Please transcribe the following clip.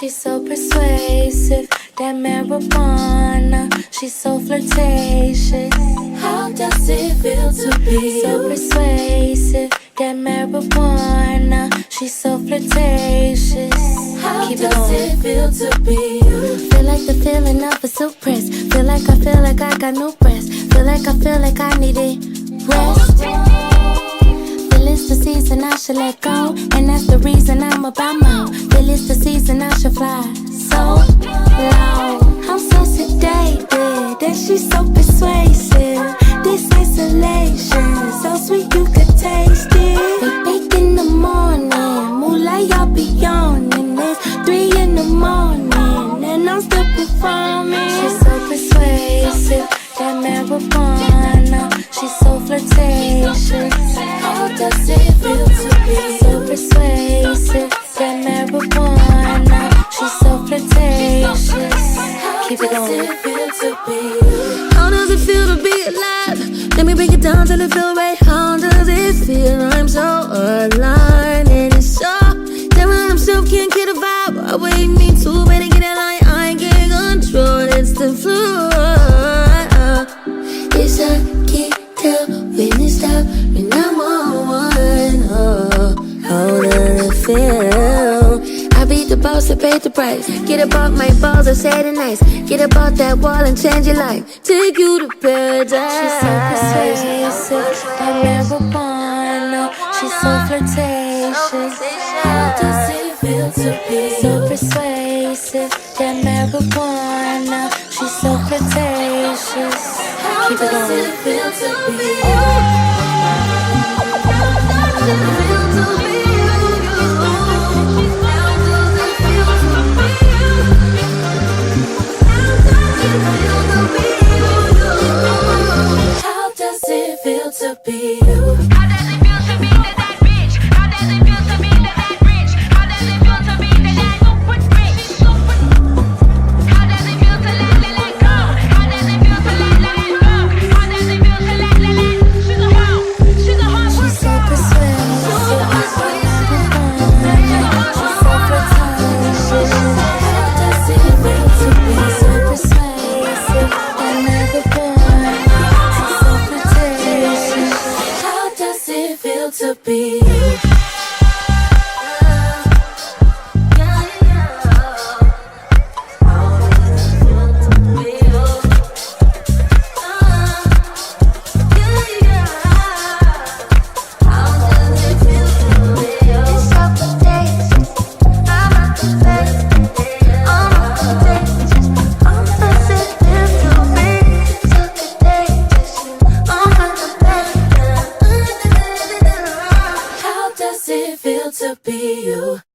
She's so persuasive, that marijuana. She's so flirtatious. How does it feel to be so persuasive, that marijuana. She's so flirtatious. How Keep does it feel to be you? Feel like the feeling of a suppress. Feel like I got new breasts. Feel like I need it rest. Feel it's the season I should let go, and that's the reason I'm about more. Feel it's the season I should fly so low. I'm so sedated, and she's so persuasive. This isolation, so sweet you could taste it. We bake in the morning, moonlight y'all be yawning. It's 3 in the morning, and I'm still performing. She's so persuasive, that marijuana. She's so flirtatious. How does it feel to be so persuasive, that marijuana. She's so flirtatious. Keep it going. How does it feel to be alive? Let me break it down till it feel right. How does it feel? I'm so aligned and it's so that I myself can't get a vibe. I wait me too, better get a line. I can't control, it's the flow. It's a kick tell when it stop, when I'm on one. Oh, how does it feel? I beat the boss and paid the price. Get about my balls and say it nice. Get about that wall and change your life. Take you to paradise. She's so persuasive, that marijuana. She's so flirtatious. How does it feel to be so persuasive, that marijuana. She's so flirtatious. Keep it going. How does it feel to be How does it feel to be you? How does it feel to be that rich? How does it feel to be that rich? How does it feel to be that super rich? How does it feel to let go? How does it feel to let go? How does it feel to let she's a hard She's so persuasive, that marijuana. She's so flirtatious. How does it feel to be So persuasive, that marijuana. She's so flirtatious. How does it feel to be you? How does it feel to be you?